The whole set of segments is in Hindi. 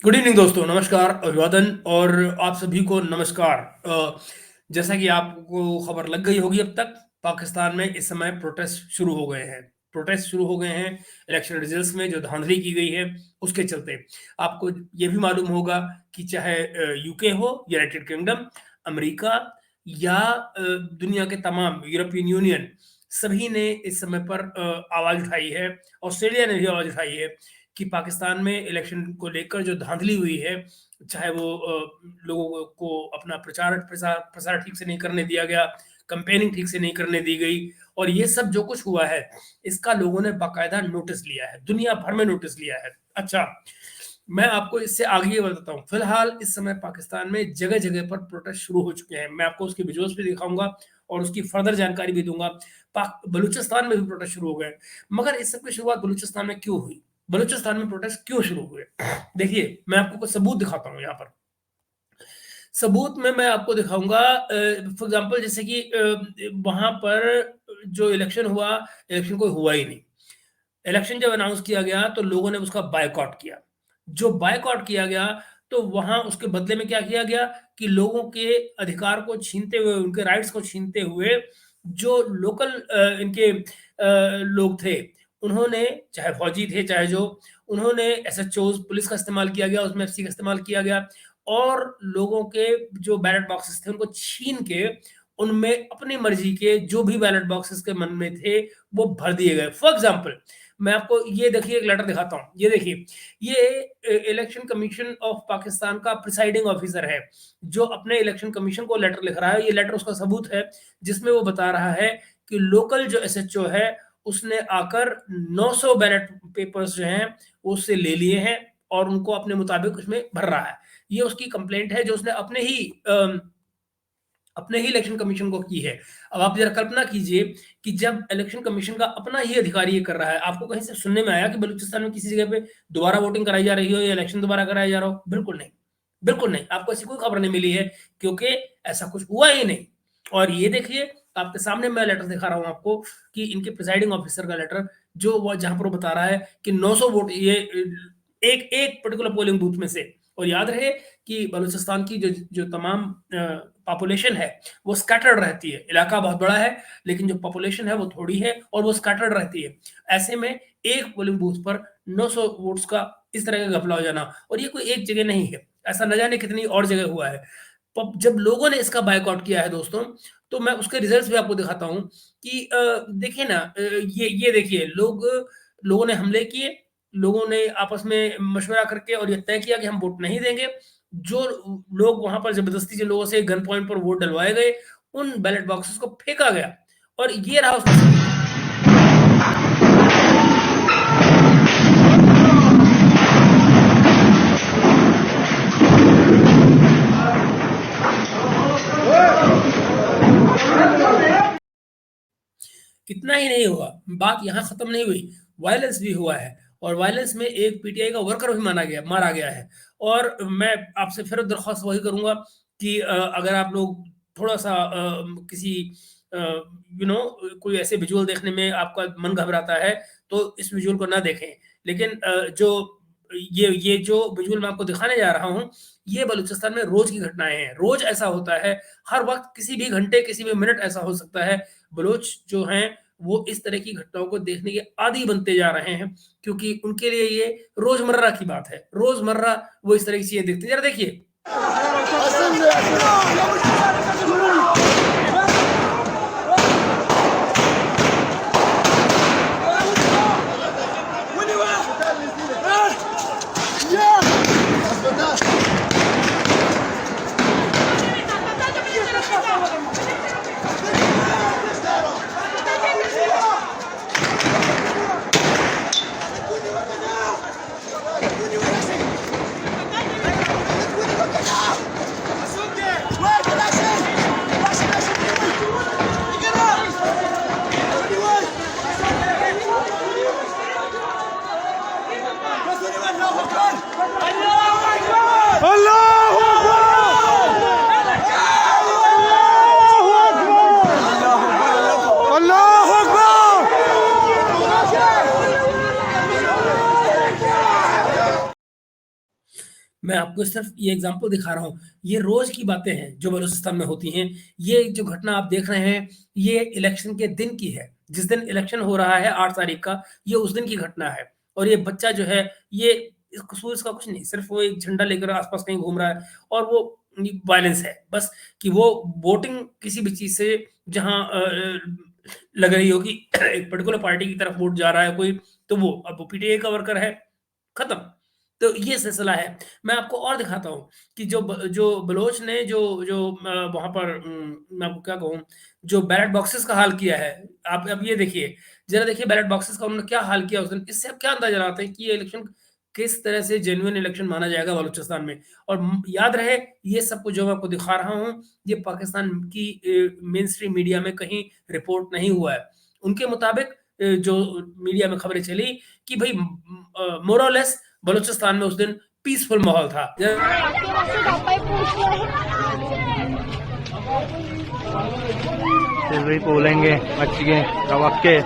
गुड इवनिंग दोस्तों, नमस्कार, अभिवादन और आप सभी को नमस्कार। जैसा कि आपको खबर लग गई होगी अब तक, पाकिस्तान में इस समय प्रोटेस्ट शुरू हो गए हैं। प्रोटेस्ट शुरू हो गए हैं इलेक्शन रिजल्ट्स में जो धांधली की गई है उसके चलते। आपको ये भी मालूम होगा कि चाहे यूके हो, यूनाइटेड किंगडम, अमेरिका या दुनिया के तमाम यूरोपियन यूनियन, सभी ने इस समय पर आवाज़ उठाई है। ऑस्ट्रेलिया ने भी आवाज़ उठाई है कि पाकिस्तान में इलेक्शन को लेकर जो धांधली हुई है, चाहे वो लोगों को अपना प्रचार प्रसार प्रसार ठीक से नहीं करने दिया गया, कैंपेनिंग ठीक से नहीं करने दी गई, और ये सब जो कुछ हुआ है इसका लोगों ने बाकायदा नोटिस लिया है, दुनिया भर में नोटिस लिया है। अच्छा, मैं आपको इससे आगे ये बताता हूँ। फिलहाल इस समय पाकिस्तान में जगह जगह पर प्रोटेस्ट शुरू हो चुके हैं। मैं आपको उसके विजुअल्स भी दिखाऊंगा और उसकी फर्दर जानकारी भी दूंगा। बलूचिस्तान में भी प्रोटेस्ट शुरू हो गए, मगर इस सब की शुरुआत बलूचिस्तान में क्यों हुई, बलूचिस्तान में प्रोटेस्ट क्यों शुरू हुए? देखिए, मैं आपको कुछ सबूत दिखाता हूँ यहाँ पर। सबूत में मैं आपको दिखाऊंगा, फॉर एग्जांपल, जैसे कि वहां पर जो इलेक्शन हुआ, इलेक्शन कोई हुआ ही नहीं। इलेक्शन जब अनाउंस किया गया तो लोगों ने उसका बायकॉट किया। जो बायकॉट किया गया तो वहां उसके बदले में क्या किया गया कि लोगों के अधिकार को छीनते हुए, उनके राइट्स को छीनते हुए, जो लोकल इनके लोग थे, उन्होंने, चाहे फौजी थे चाहे जो, उन्होंने एसएचओज, पुलिस का इस्तेमाल किया गया, उसमें एफसी का इस्तेमाल किया गया, और लोगों के जो बैलेट बॉक्सेस थे उनको छीन के उनमें अपनी मर्जी के जो भी बैलेट बॉक्सेस के मन में थे वो भर दिए गए। फॉर एग्जाम्पल, मैं आपको ये देखिए एक लेटर दिखाता हूँ। ये देखिए, ये इलेक्शन कमीशन ऑफ पाकिस्तान का प्रिसाइडिंग ऑफिसर है जो अपने इलेक्शन कमीशन को लेटर लिख रहा है। ये लेटर उसका सबूत है जिसमें वो बता रहा है कि लोकल जो एसएचओ है उसने आकर 900 बैलेट पेपर्स जो हैं वो उससे ले लिए हैं और उनको अपने मुताबिक उसमें भर रहा है। ये उसकी कंप्लेंट है जो उसने अपने ही इलेक्शन कमीशन को की है। अब आप जरा कल्पना कीजिए कि जब इलेक्शन कमीशन का अपना ही अधिकारी ये कर रहा है, आपको कहीं से सुनने में आया कि बलूचिस्तान में किसी जगह पे दोबारा वोटिंग कराई जा रही हो या इलेक्शन दोबारा कराया जा रहा हो? बिल्कुल नहीं, बिल्कुल नहीं। आपको ऐसी कोई खबर नहीं मिली है, क्योंकि ऐसा कुछ हुआ ही नहीं। और ये देखिए, आपके सामने मैं लेटर दिखा रहा हूँ आपको कि इनके प्रिसाइडिंग ऑफिसर का लेटर, जो वो जहां पर वो बता रहा है कि 900 वोट ये एक एक पर्टिकुलर पोलिंग बूथ में से। और याद रहे कि बलूचिस्तान की जो जो तमाम पॉपुलेशन है वो स्कैटर्ड रहती है। इलाका बहुत बड़ा है लेकिन जो पॉपुलेशन है वो थोड़ी है और वो स्कैटर्ड रहती है। ऐसे में एक पोलिंग बूथ पर 900 वोट्स का इस तरह का घपला हो जाना, और ये कोई एक जगह नहीं है, ऐसा न जाने कितनी और जगह हुआ है। जब लोगों ने इसका बायकॉट किया है दोस्तों, तो मैं उसके रिजल्ट्स भी आपको दिखाता हूँ कि देखिए ना, ये देखिए, लोगों ने हमले किए, लोगों ने आपस में मशवरा करके और ये तय किया कि हम वोट नहीं देंगे। जो लोग वहां पर जबरदस्ती जिन लोगों से गन पॉइंट पर वोट डलवाए गए, उन बैलेट बॉक्सेस को फेंका गया, और ये रहा उसका सबूत। इतना ही नहीं हुआ, बात यहाँ खत्म नहीं हुई, वायलेंस भी हुआ है, और वायलेंस में एक पीटीआई का वर्कर भी मारा गया है। और मैं आपसे फिर दरख्वास्त वही करूंगा कि अगर आप लोग थोड़ा सा किसी कोई ऐसे विजुअल देखने में आपका मन घबराता है तो इस विजुअल को ना देखें। लेकिन जो ये जो विजुअल मैं आपको दिखाने जा रहा हूँ, ये बलूचिस्तान में रोज की घटनाएं हैं। रोज ऐसा होता है, हर वक्त किसी भी घंटे किसी भी मिनट ऐसा हो सकता है। बलोच जो हैं वो इस तरह की घटनाओं को देखने के आदी बनते जा रहे हैं, क्योंकि उनके लिए ये रोजमर्रा की बात है। रोजमर्रा वो इस तरह की चीजें देखते हैं। जरा देखिए, मैं आपको सिर्फ ये एग्जांपल दिखा रहा हूँ। ये रोज की बातें हैं जो बलूचिस्तान में होती हैं। ये जो घटना आप देख रहे हैं, ये इलेक्शन के दिन की है। जिस दिन इलेक्शन हो रहा है 8 तारीख का, ये उस दिन की घटना है। और ये बच्चा जो है, ये कसूर इसका कुछ नहीं, सिर्फ वो एक झंडा लेकर आस-पास कहीं घूम रहा है और वो वायलेंस है बस, कि वो वोटिंग किसी भी चीज़ से जहाँ लग रही हो कि एक पर्टिकुलर पार्टी की तरफ वोट जा रहा है कोई, तो अब वो पीटीआई का वर्कर है, खत्म। तो ये सिलसिला है। मैं आपको और दिखाता हूँ कि जो बलोच ने वहाँ पर मैं आपको क्या कहूँ, जो बैलेट बॉक्सेस का हाल किया है, आप अब ये देखिए, ज़रा देखिए बैलेट बॉक्सेस का उन्होंने क्या हाल किया उस दिन। इससे आप क्या अंदाज़ा लगाते हैं कि ये इलेक्शन किस तरह से जेन्युइन इलेक्शन माना जाएगा बलूचिस्तान में। और याद रहे, ये सब कुछ जो मैं आपको दिखा रहा हूँ, ये पाकिस्तान की मेन स्ट्रीम मीडिया में कहीं रिपोर्ट नहीं हुआ है। उनके मुताबिक जो मीडिया में खबरें चली कि भई मोर और लेस बलूचिस्तान में उस दिन पीसफुल माहौल था। फिर भी बोलेंगे बच गए रवक्के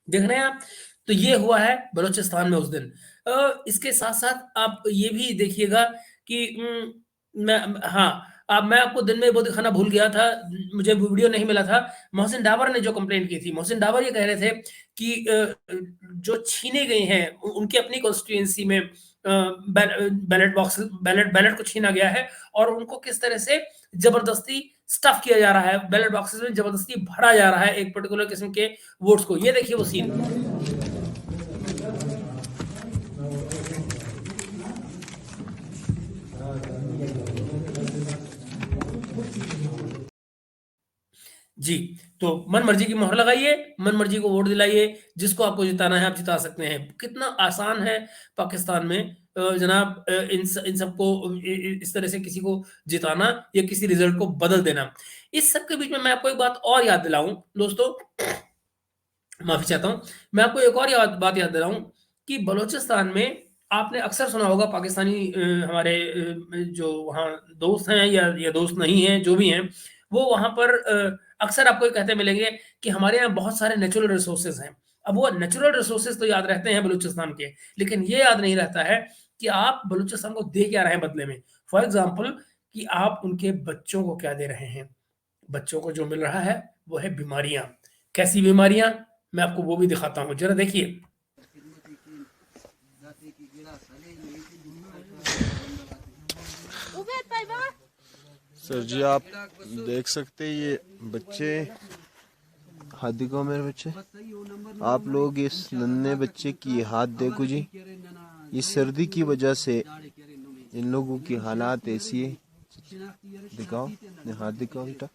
देख रहे हैं आप? तो ये हुआ है बलूचिस्तान में उस दिन। इसके साथ-साथ आप ये भी देखिएगा कि मैं आपको दिन में वो दिखाना भूल गया था, मुझे वीडियो नहीं मिला था। मोहसिन डावर ने जो कंप्लेंट की थी, मोहसिन डावर ये कह रहे थे कि जो छीने गए हैं उनकी अपनी कॉन्स्टिट्यूएंसी में बैलेट को छीना गया है और उनको किस तरह से जबरदस्ती स्टफ किया जा रहा है, बैलेट बॉक्सेस में जबरदस्ती भरा जा रहा है एक पर्टिकुलर किस्म के वोट्स को। ये देखिए वो सीन। जी, तो मन-मर्ज़ी की मोहर लगाइए, मन-मर्ज़ी को वोट दिलाइए, जिसको आपको जिताना है आप जिता सकते हैं। कितना आसान है पाकिस्तान में जनाब इन सबको इस तरह से किसी को जिताना या किसी रिज़ल्ट को बदल देना। इस सब के बीच में मैं आपको एक बात और याद दिलाऊँ दोस्तों, माफ़ी चाहता हूँ। मैं आपको एक और बात याद दिलाऊँ कि बलूचिस्तान में आपने अक्सर सुना होगा पाकिस्तानी हमारे जो वहाँ दोस्त हैं या दोस्त नहीं हैं, जो भी हैं, वो वहाँ पर अक्सर आपको ये कहते मिलेंगे कि हमारे यहाँ बहुत सारे नेचुरल रिसोर्सेज़ हैं। अब वो नेचुरल रिसोर्सेज़ तो याद रहते हैं बलूचिस्तान के, लेकिन ये याद नहीं रहता है कि आप बलूचिस्तान को दे क्या रहे हैं बदले में। फॉर एग्ज़ाम्पल कि आप उनके बच्चों को क्या दे रहे हैं। बच्चों को जो मिल रहा है, वो है बीमारियाँ। कैसी बीमारियाँ? मैं आपको वो भी दिखाता हूँ, ज़रा देखिए। सर जी, आप देख सकते हैं ये बच्चे, हाथ दिखाओ मेरे बच्चे। आप लोग इस नन्हे बच्चे की हाथ देखो जी, ये सर्दी की वजह से इन लोगों की हालात ऐसी है। दिखाओ, हाथ दिखाओ बेटा।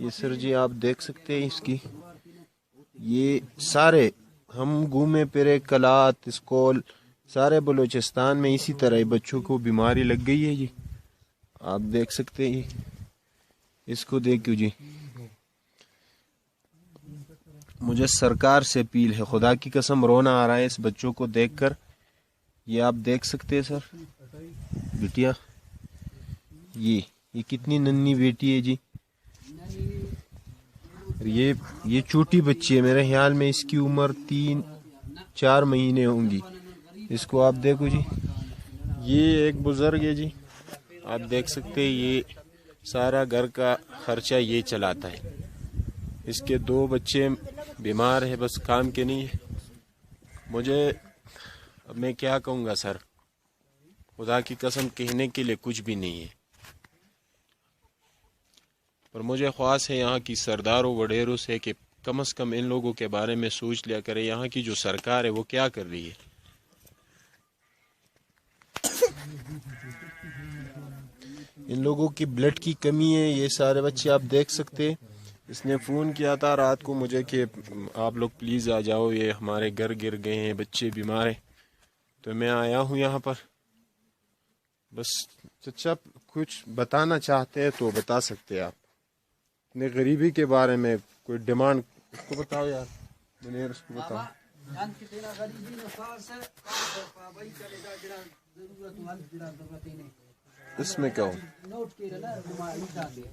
ये सर जी आप देख सकते हैं इसकी, ये सारे हम घूमे फिरे कलात स्कूल सारे बलूचिस्तान में इसी तरह बच्चों को बीमारी लग गई है जी। आप देख सकते हैं, इसको देखो जी। मुझे सरकार से अपील है, खुदा की कसम रोना आ रहा है इस बच्चों को देखकर। ये आप देख सकते हैं सर, बिटिया ये कितनी नन्ही बेटी है जी। ये छोटी बच्ची है, मेरे ख्याल में इसकी उम्र 3-4 महीने होंगी। इसको आप देखो जी, ये एक बुजुर्ग है जी। आप देख सकते हैं ये सारा घर का खर्चा ये चलाता है। इसके 2 बच्चे बीमार है, बस काम के नहीं है। अब मैं क्या कहूँगा सर, खुदा की कसम कहने के लिए कुछ भी नहीं है। पर मुझे ख्वास है यहाँ की सरदारों वडेरों से कि कम से कम इन लोगों के बारे में सोच लिया करें। यहाँ की जो सरकार है वो क्या कर रही है। इन लोगों की ब्लड की कमी है। ये सारे बच्चे आप देख सकते हैं। इसने फ़ोन किया था रात को मुझे कि आप लोग प्लीज़ आ जाओ, ये हमारे घर गिर गए हैं, बच्चे बीमार हैं। तो मैं आया हूँ यहाँ पर। बस चचा कुछ बताना चाहते हैं तो बता सकते हैं आप अपने गरीबी के बारे में, कोई डिमांड। उसको बताओ यार मुनीर, उसको बताओ। इसमें क्या हो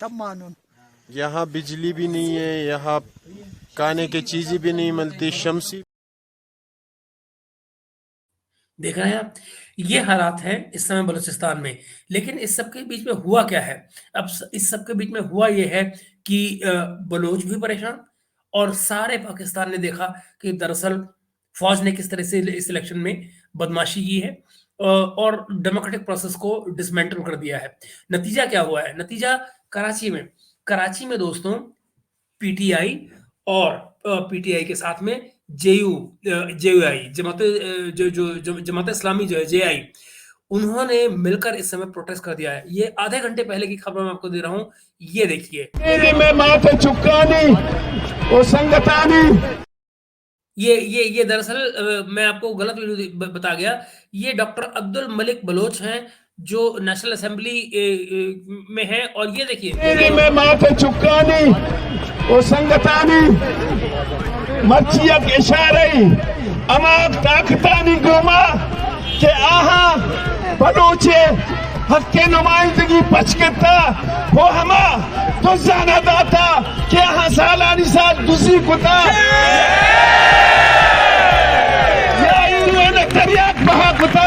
तमानन यहाँ बिजली भी नहीं है, यहाँ खाने की चीजें भी नहीं मिलती, शमसी। देख रहे हैं आप, ये हालात हैं इस समय बलूचिस्तान में। लेकिन इस सब के बीच में हुआ क्या है? अब इस सब के बीच में हुआ ये है कि बलोच भी परेशान, और सारे पाकिस्तान ने देखा कि दरअसल फौज ने किस तरह से इस इलेक्शन में बदमाशी की है और डेमोक्रेटिक प्रोसेस को डिसमेंटल कर दिया है। नतीजा क्या हुआ है? नतीजा कराची में दोस्तों पीटीआई और पीटीआई के साथ में जेयूआई जमात इस्लामी जो है जेआई, उन्होंने मिलकर इस समय प्रोटेस्ट कर दिया है। ये आधे घंटे पहले की खबर मैं आपको दे रहा हूं, ये देखिए। ये दरअसल मैं आपको गलत वीडियो बता गया। ये डॉक्टर अब्दुल मलिक बलोच हैं जो नेशनल असेंबली में है, और ये देखिए मच्छियक इशारे अमाक ताकतानी गोमा के आहा बलोचे हक्के नुमाइंदगी पचकता वो हमा तो जाना दाता के आहा सालानी साल दूसरी कुता या यूने दरियाक बहा कुता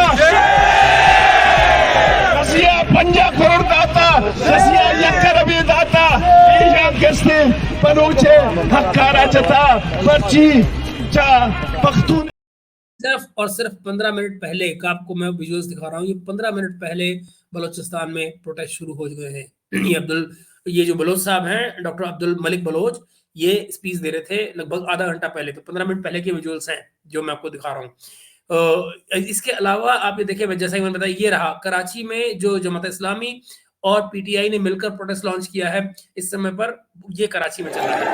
रसिया 50 करोड़ दाता रसिया यकरबी दाता ईजान कस्ते बलोचे हक्कारा चता पर्ची चा पख्तून। सिर्फ 15 मिनट पहले का आपको मैं विजुअल्स दिखा रहा हूँ। ये 15 मिनट पहले बलूचिस्तान में प्रोटेस्ट शुरू हो गए हैं। ये जो बलोच साहब हैं, डॉक्टर अब्दुल मलिक बलोच, ये स्पीच दे रहे थे लगभग आधा घंटा पहले। तो 15 मिनट पहले के विजुअल्स हैं जो मैं आपको दिखा रहा हूँ। इसके अलावा आप ये देखिए, जैसा कि मैंने बताया, ये रहा कराची में जो जमात इस्लामी और पीटीआई ने मिलकर प्रोटेस्ट लॉन्च किया है इस समय पर, ये कराची में चल रहा है।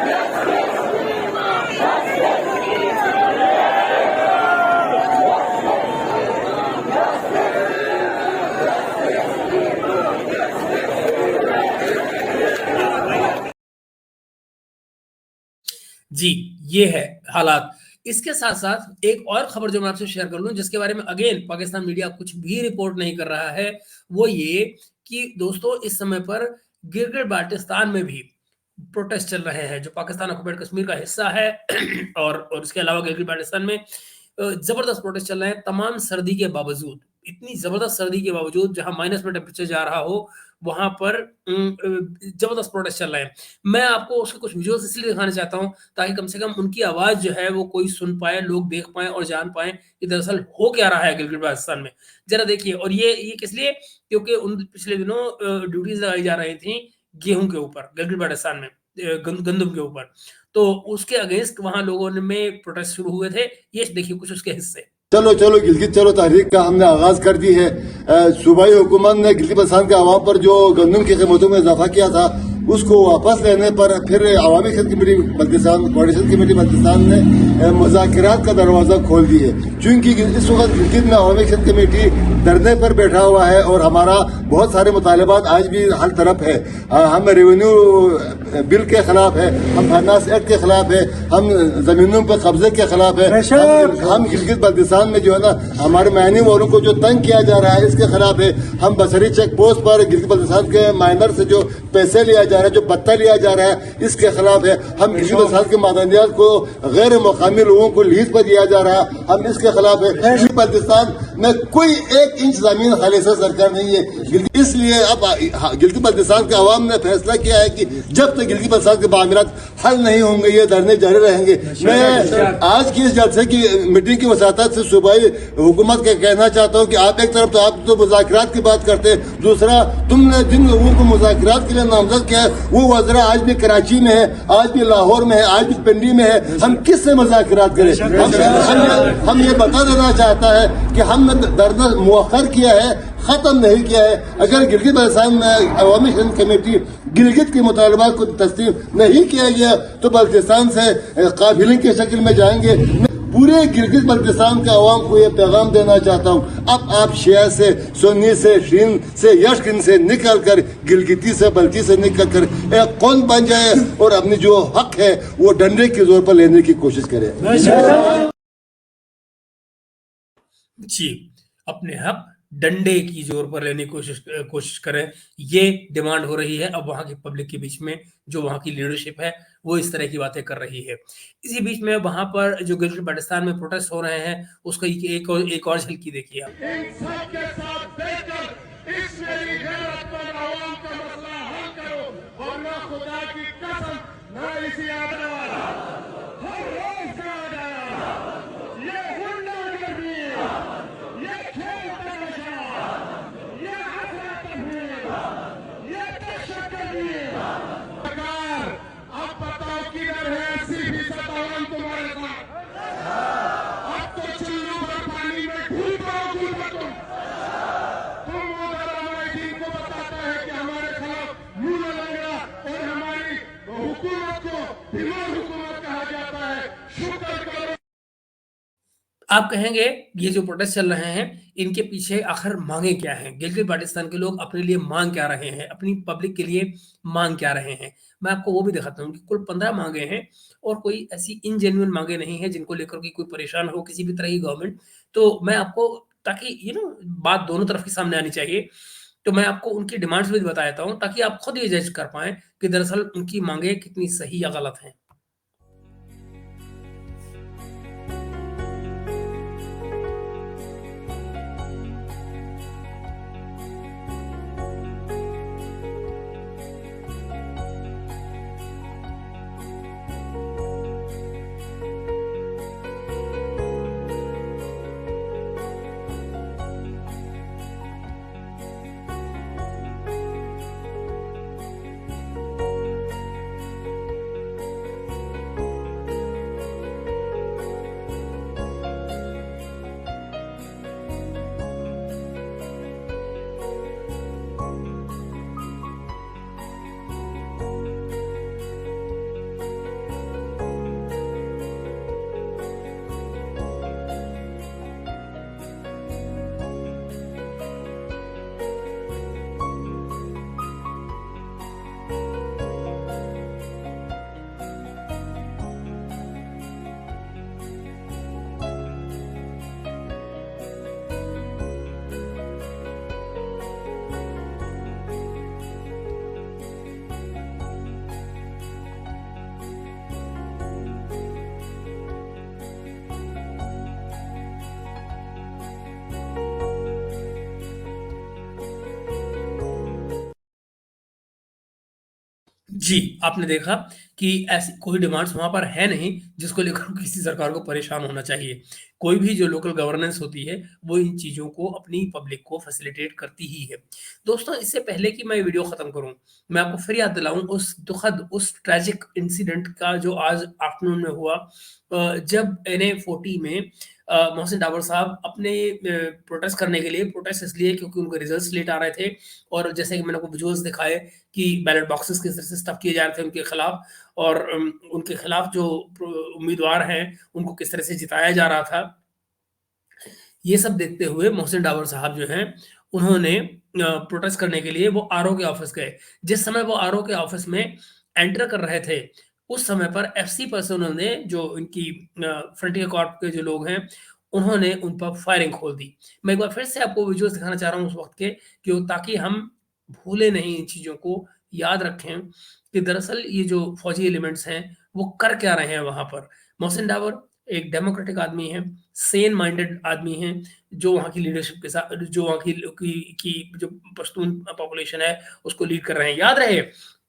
जी, ये है हालात। इसके साथ साथ एक और खबर जो मैं आपसे शेयर कर लूं, जिसके बारे में अगेन पाकिस्तान मीडिया कुछ भी रिपोर्ट नहीं कर रहा है, वो ये कि दोस्तों इस समय पर गिलगित बाल्टिस्तान में भी प्रोटेस्ट चल रहे हैं, जो पाकिस्तान ऑक्युपाइड कश्मीर का हिस्सा है। और इसके अलावा गिलगित बाल्टिस्तान में जबरदस्त प्रोटेस्ट चल रहे हैं, तमाम सर्दी के बावजूद। इतनी जबरदस्त सर्दी के बावजूद, जहां माइनस में टेम्परेचर जा रहा हो, वहां पर जबरदस्त प्रोटेस्ट चल रहे हैं। मैं आपको उसके कुछ विजुअल्स इसलिए दिखाना चाहता हूं ताकि कम से कम उनकी आवाज जो है वो कोई सुन पाए, लोग देख पाए और जान पाए कि दरअसल हो क्या रहा है गिलगित बाल्टिस्तान में। जरा देखिए। और ये किस लिए? क्योंकि उन पिछले दिनों ड्यूटीज लगाई जा रही थी गेहूं के ऊपर गिलगित बाल्टिस्तान में, गंदम के ऊपर। तो उसके अगेंस्ट वहां लोगों में प्रोटेस्ट शुरू हुए थे। ये देखिए कुछ उसके हिस्से। चलो चलो गिलगित चलो तहरीक का हमने आगाज कर दी है। सूबाई हुकूमत ने गिलगित बाल्टिस्तान के आवाम पर जो गंदम की कीमतों में इजाफा किया था, उसको वापस लेने पर फिर अवामी खिदमत committee Baltistan, coordination committee Baltistan ने मुज़ाकरात का दरवाजा खोल दिया है। चूंकि इस वक्त गिलगित में अवामी खिदमत कमेटी धरने पर बैठा हुआ है और हमारा बहुत सारे मुतालबात आज भी हर तरफ है। हम रेवेन्यू बिल के खिलाफ है, हम फाइनेंस एक्ट के खिलाफ है, हम जमीनों पर कब्जे के खिलाफ है, हम गिलगित बाल्तिस्तान में जो है ना हमारे मायने वालों को जो तंग किया जा रहा है इसके खिलाफ है। हम बसरी चेक पोस्ट पर गिलगित बाल्तिस्तान के माइनर से जो पैसे लिया जा रहा है, जो पत्ता लिया जा रहा है, इसके खिलाफ है। हम गिलगित बाल्तिस्तान के मादनियात को गैर मुकामी लोगों को लीज पर दिया जा रहा है, हम इसके खिलाफ है। गिलगित बाल्तिस्तान में कोई 1 इंच जमीन खालिसा सरकार नहीं है। इसलिए अब गिलगित बाल्तिस्तान के अवाम ने फैसला किया है कि जब तक गिलगित बाल्तिस्तान के मामलात हल नहीं होंगे, ये धरने जारी रहेंगे। मैं आज की इस जलसे की मीटिंग की वसातत से सूबाई हुकूमत के कहना चाहता हूँ कि आप एक तरफ तो आप तो मुज़ाकरात की बात करते हैं, दूसरा तुमने जिन लोगों को मुज़ाकरात के लिए नामजद किया है वो वज़रा आज भी कराची में है, आज भी लाहौर में है, आज भी पिंडी में है। हम किससे मुज़ाकरात करें? हम ये बता देना चाहता है कि हमने धरना मुअख्खर किया है, खत्म नहीं किया है। अगर गिलगित बाल्तिस्तान में अवामी खिदमत कमेटी गिलगित के मुतालबात को तस्लीम नहीं किया गया तो बाल्तिस्तान से काबिलिन की शक्ल में जाएंगे। पूरे गिलगित बाल्तिस्तान के अवाम को यह पैगाम देना चाहता हूँ, अब आप शिया से, सुन्नी से, शीन से, यशकिन से निकल कर गिलगिती से, बल्ती से निकल कर एक कौन बन जाए और अपनी जो हक है वो डंडे के जोर पर लेने की कोशिश करे। जी, अपने हक डंडे की जोर पर लेने की कोशिश करें, ये डिमांड हो रही है अब वहाँ की पब्लिक के बीच में। जो वहाँ की लीडरशिप है, वो इस तरह की बातें कर रही है। इसी बीच में वहाँ पर जो गिलगित-बाल्टिस्तान में प्रोटेस्ट हो रहे हैं, उसका एक और झलकी देखिए आप। इन सबके साथ बैठकर इस मेरी गैरतमंद आवाम का मसला हल करो, वरना खुदा की कसम न इसी आदमी हर रोज का आदमी, ये गुंडागर्दी, ये खेल तमाशा, ये अफरा तफरीक, ये दहशतगर्दी। सरकार, अब बताओ किधर है 80% आवाम तुम्हारे साथ? अब तो चुल्लू पर पानी में डूब तुम उधर को बताता है कि हमारे खिलाफ मुंह न लगना और हमारी हुकूमत को बीमार हुकूमत कहा जाता है। शुक्र करो। आप कहेंगे ये जो प्रोटेस्ट चल रहे हैं, इनके पीछे आखिर मांगे क्या हैं? गिलगित-बाल्टिस्तान के लोग अपने लिए मांग क्या रहे हैं? अपनी पब्लिक के लिए मांग क्या रहे हैं? मैं आपको वो भी दिखाता हूँ कि कुल 15 मांगे हैं और कोई ऐसी इनजेन्युइन मांगे नहीं है जिनको लेकर के कोई परेशान हो किसी भी तरह की गवर्नमेंट। तो मैं आपको, ताकि बात दोनों तरफ के सामने आनी चाहिए, तो मैं आपको उनकी डिमांड्स भी बता देता हूँ ताकि आप खुद ये जज कर पाएँ कि दरअसल उनकी मांगे कितनी सही या गलत हैं। जी, आपने देखा कि ऐसी कोई डिमांड्स वहाँ पर है नहीं, जिसको लेकर किसी सरकार को परेशान होना चाहिए। कोई भी जो लोकल गवर्नेंस होती है, वो इन चीज़ों को अपनी पब्लिक को फैसिलिटेट करती ही है। दोस्तों, इससे पहले कि मैं ये वीडियो खत्म करूँ, मैं आपको फिर याद दिलाऊँ उस दुखद, उस ट्रेजिक इंसिडेंट का जो आज आफ्टरनून में हुआ, जब NA40 में मोहसिन डावर साहब अपने प्रोटेस्ट करने के लिए, प्रोटेस्ट इसलिए क्योंकि उनके रिजल्ट्स लेट आ रहे थे और जैसे कि मैंने आपको विजुअल्स दिखाए कि बैलेट बॉक्सेस किस तरह से स्टफ किए जा रहे थे उनके खिलाफ, और उनके खिलाफ जो उम्मीदवार हैं उनको किस तरह से जिताया जा रहा था। ये सब देखते हुए मोहसिन डावर साहब जो हैं, उन्होंने प्रोटेस्ट करने के लिए वो आरओ के ऑफिस गए। जिस समय वो आरओ के ऑफिस में एंटर कर रहे थे, उस समय पर एफसी पर्सनल ने, जो इनकी फ्रंटियर कॉर्प के जो लोग हैं, उन्होंने उन पर फायरिंग खोल दी। मैं एक बार फिर से आपको विजुअल्स दिखाना चाह रहा हूँ उस वक़्त के, कि ताकि हम भूले नहीं इन चीज़ों को, याद रखें कि दरअसल ये जो फौजी एलिमेंट्स हैं, वो कर क्या रहे हैं वहाँ पर। मोहसिन डावर एक डेमोक्रेटिक आदमी हैं, सेन माइंडेड आदमी हैं, जो वहाँ की लीडरशिप के साथ, जो वहाँ की जो पश्तून पॉपुलेशन है, उसको लीड कर रहे हैं। याद रहे,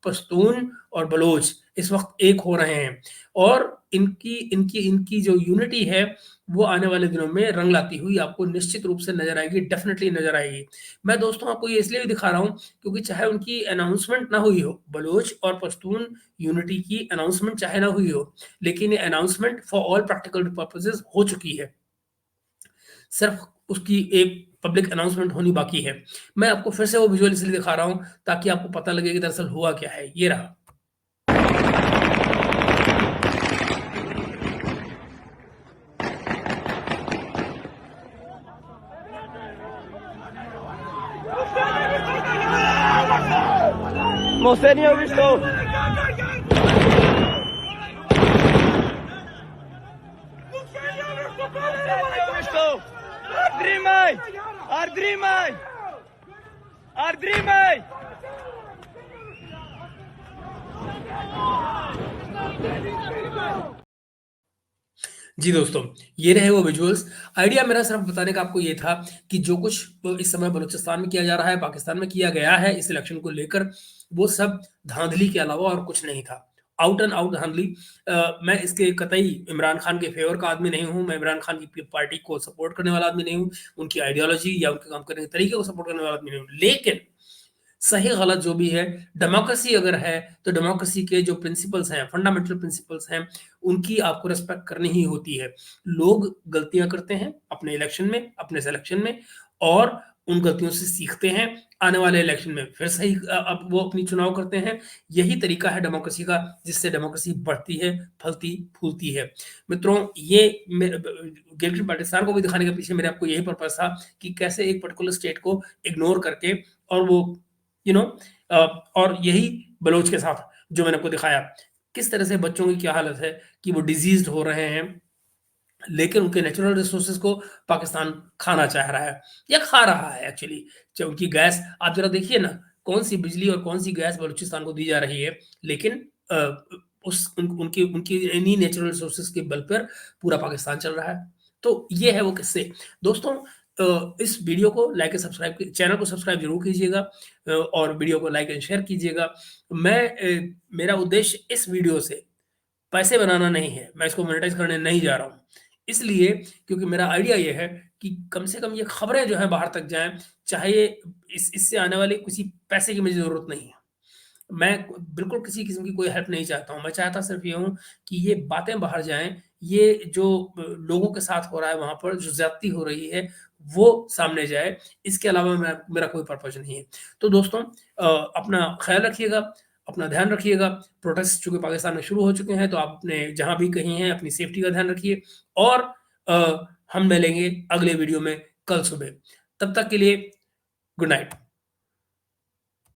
पश्तून और बलोच इस वक़्त एक हो रहे हैं और इनकी जो यूनिटी है, वो आने वाले दिनों में रंग लाती हुई आपको निश्चित रूप से नज़र आएगी, डेफ़िनेटली नज़र आएगी। मैं दोस्तों आपको ये इसलिए भी दिखा रहा हूँ क्योंकि चाहे उनकी अनाउंसमेंट ना हुई हो, बलोच और पश्तून यूनिटी की अनाउंसमेंट चाहे ना हुई हो, लेकिन ये announcement for all practical purposes हो चुकी है। सिर्फ उसकी एक पब्लिक अनाउंसमेंट होनी बाकी है। मैं आपको फिर से वो विजुअल इसलिए दिखा रहा हूँ ताकि आपको पता लगे कि दरअसल हुआ क्या है। ये रहा। Você nem visto. Visto. जी दोस्तों, ये रहे वो विजुअल्स। आइडिया मेरा सिर्फ बताने का आपको ये था कि जो कुछ इस समय बलूचिस्तान में किया जा रहा है, पाकिस्तान में किया गया है इस इलेक्शन को लेकर, वो सब धांधली के अलावा और कुछ नहीं था। आउट एंड आउट धांधली। मैं इसके कतई इमरान खान के फेवर का आदमी नहीं हूँ, मैं इमरान खान की पार्टी को सपोर्ट करने वाला आदमी नहीं हूँ, उनकी आइडियोलॉजी या उनके काम करने के तरीके को सपोर्ट करने वाला आदमी नहीं हूँ। लेकिन सही गलत जो भी है, डेमोक्रेसी अगर है तो डेमोक्रेसी के जो प्रिंसिपल्स हैं, फंडामेंटल प्रिंसिपल्स हैं, उनकी आपको रिस्पेक्ट करनी ही होती है। लोग गलतियां करते हैं अपने इलेक्शन में, अपने सिलेक्शन में, और उन गलतियों से सीखते हैं, आने वाले इलेक्शन में फिर सही अब वो अपनी चुनाव करते हैं। यही तरीका है डेमोक्रेसी का, जिससे डेमोक्रेसी बढ़ती है, फलती फूलती है। मित्रों, ये गिलगित बाल्टिस्तान को भी दिखाने के पीछे मेरे आपको यही पर्पस था कि कैसे एक पर्टिकुलर स्टेट को इग्नोर करके, और वो यू नो और यही बलोच के साथ जो मैंने आपको दिखाया, किस तरह से बच्चों की क्या हालत है कि वो डिजीज्ड हो रहे हैं, लेकिन उनके नेचुरल रिसोर्सेज को पाकिस्तान खाना चाह रहा है या खा रहा है एक्चुअली। जब उनकी गैस आप जरा देखिए ना, कौन सी बिजली और कौन सी गैस बलूचिस्तान को दी जा रही है, लेकिन उनकी उनकी इन्हीं नेचुरल रिसोर्सेज के बल पर पूरा पाकिस्तान चल रहा है। तो ये है वो किस्से। दोस्तों, इस वीडियो को लाइक एंड सब्सक्राइब, चैनल को सब्सक्राइब जरूर कीजिएगा, और वीडियो को लाइक एंड शेयर कीजिएगा। मेरा उद्देश्य इस वीडियो से पैसे बनाना नहीं है, मैं इसको मोनेटाइज करने नहीं जा रहा हूँ। इसलिए क्योंकि मेरा आइडिया ये है कि कम से कम ये खबरें जो हैं बाहर तक जाएँ, चाहे इससे आने वाले किसी पैसे की मुझे ज़रूरत नहीं है। मैं बिल्कुल किसी किस्म की कोई हेल्प नहीं चाहता हूँ। मैं चाहता सिर्फ़ ये हूँ कि ये बातें बाहर जाएँ, ये जो लोगों के साथ हो रहा है वहाँ पर जो ज़्यादती हो रही है, वो सामने जाए। इसके अलावा मेरा कोई पर्पज़ नहीं है। तो दोस्तों, अपना ख़्याल रखिएगा, अपना ध्यान रखिएगा। प्रोटेस्ट चूँकि पाकिस्तान में शुरू हो चुके हैं, तो आप अपने जहाँ भी कहीं हैं, अपनी सेफ्टी का ध्यान रखिए, और हम मिलेंगे अगले वीडियो में कल सुबह। तब तक के लिए गुड नाइट।